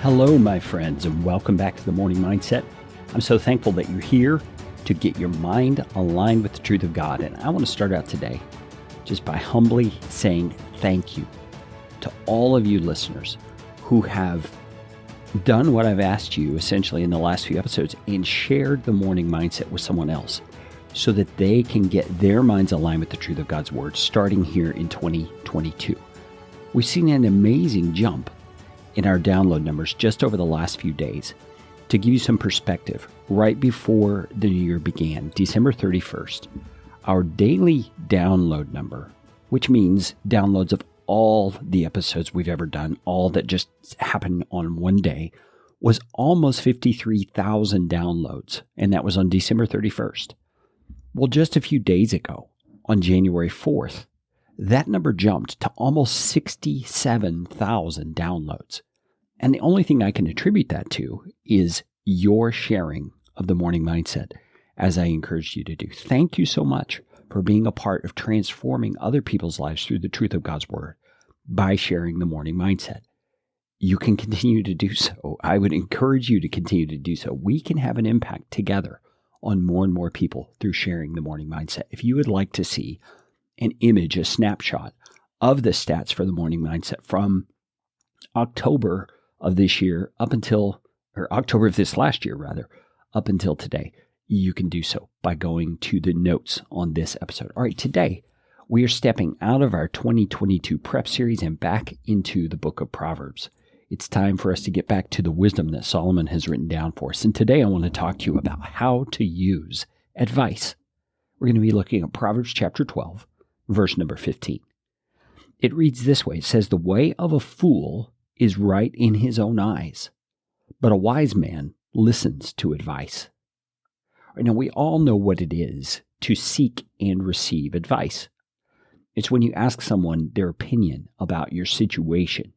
Hello, my friends, and welcome back to the Morning Mindset. I'm so thankful that you're here to get your mind aligned with the truth of God. And I want to start out today just by humbly saying thank you to all of you listeners who have done what I've asked you essentially in the last few episodes and shared the Morning Mindset with someone else so that they can get their minds aligned with the truth of God's Word starting here in 2022. We've seen an amazing jump in our download numbers just over the last few days. To give you some perspective, right before the new year began, December 31st, our daily download number, which means downloads of all the episodes we've ever done, all that just happened on one day, was almost 53,000 downloads, and that was on December 31st. Well, just a few days ago, on January 4th, that number jumped to almost 67,000 downloads. And the only thing I can attribute that to is your sharing of the Morning Mindset, as I encouraged you to do. Thank you so much for being a part of transforming other people's lives through the truth of God's Word by sharing the Morning Mindset. You can continue to do so. I would encourage you to continue to do so. We can have an impact together on more and more people through sharing the Morning Mindset. If you would like to see an image, a snapshot of the stats for the Morning Mindset from October of this year October of this last year, up until today, you can do so by going to the notes on this episode. All right, today we are stepping out of our 2022 prep series and back into the book of Proverbs. It's time for us to get back to the wisdom that Solomon has written down for us. And today I want to talk to you about how to use advice. We're going to be looking at Proverbs chapter 12, verse number 15. It reads this way. It says, "The way of a fool is right in his own eyes, but a wise man listens to advice." Now, we all know what it is to seek and receive advice. It's when you ask someone their opinion about your situation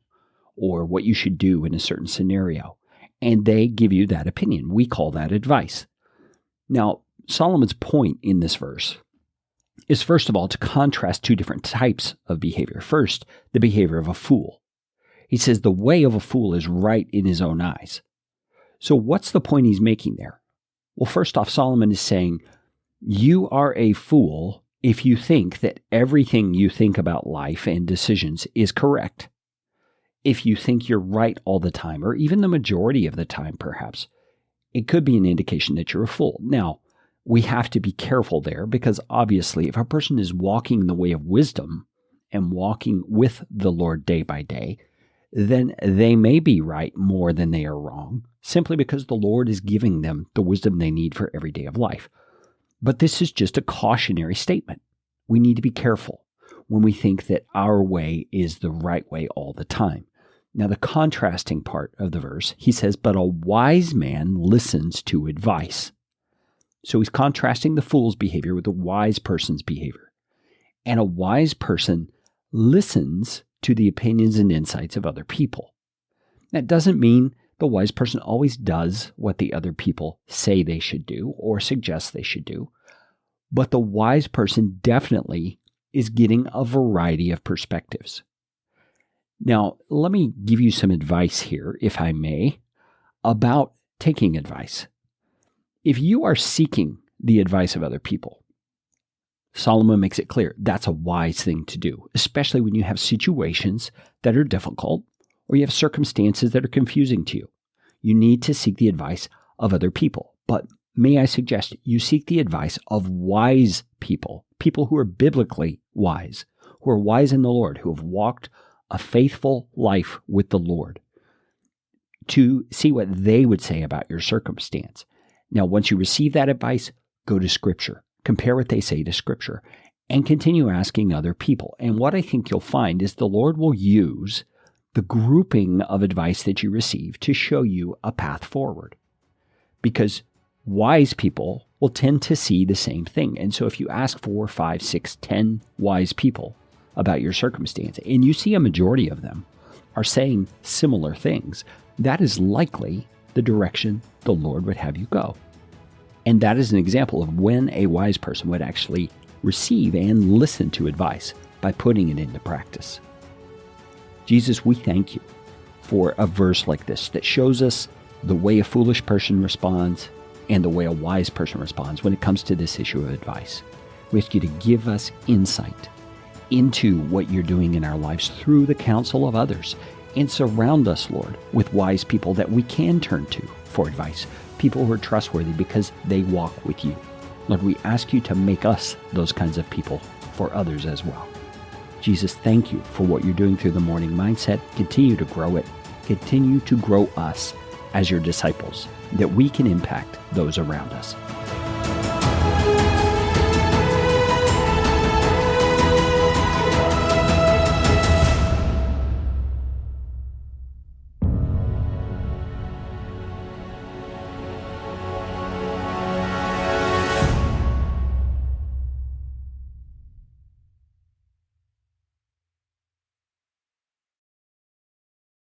or what you should do in a certain scenario, and they give you that opinion. We call that advice. Now, Solomon's point in this verse is, first of all, to contrast two different types of behavior. First, the behavior of a fool. He says the way of a fool is right in his own eyes. So what's the point he's making there? Well, first off, Solomon is saying, you are a fool if you think that everything you think about life and decisions is correct. If you think you're right all the time, or even the majority of the time, perhaps, it could be an indication that you're a fool. Now, we have to be careful there because obviously if a person is walking the way of wisdom and walking with the Lord day by day, then they may be right more than they are wrong, simply because the Lord is giving them the wisdom they need for every day of life. But this is just a cautionary statement. We need to be careful when we think that our way is the right way all the time. Now, the contrasting part of the verse, he says, "But a wise man listens to advice." So he's contrasting the fool's behavior with the wise person's behavior. And a wise person listens to the opinions and insights of other people. That doesn't mean the wise person always does what the other people say they should do or suggest they should do, but the wise person definitely is getting a variety of perspectives. Now, let me give you some advice here, if I may, about taking advice. If you are seeking the advice of other people, Solomon makes it clear that's a wise thing to do, especially when you have situations that are difficult or you have circumstances that are confusing to you. You need to seek the advice of other people. But may I suggest you seek the advice of wise people, people who are biblically wise, who are wise in the Lord, who have walked a faithful life with the Lord, to see what they would say about your circumstance. Now, once you receive that advice, go to Scripture. Compare what they say to Scripture and continue asking other people. And what I think you'll find is the Lord will use the grouping of advice that you receive to show you a path forward. Because wise people will tend to see the same thing. And so if you ask 4, 5, 6, 10 wise people about your circumstance, and you see a majority of them are saying similar things, that is likely the direction the Lord would have you go. And that is an example of when a wise person would actually receive and listen to advice by putting it into practice. Jesus, we thank you for a verse like this that shows us the way a foolish person responds and the way a wise person responds when it comes to this issue of advice. We ask you to give us insight into what you're doing in our lives through the counsel of others, and surround us, Lord, with wise people that we can turn to for advice, people who are trustworthy because they walk with you. Lord, we ask you to make us those kinds of people for others as well. Jesus, thank you for what you're doing through the Morning Mindset. Continue to grow it. Continue to grow us as your disciples, that we can impact those around us.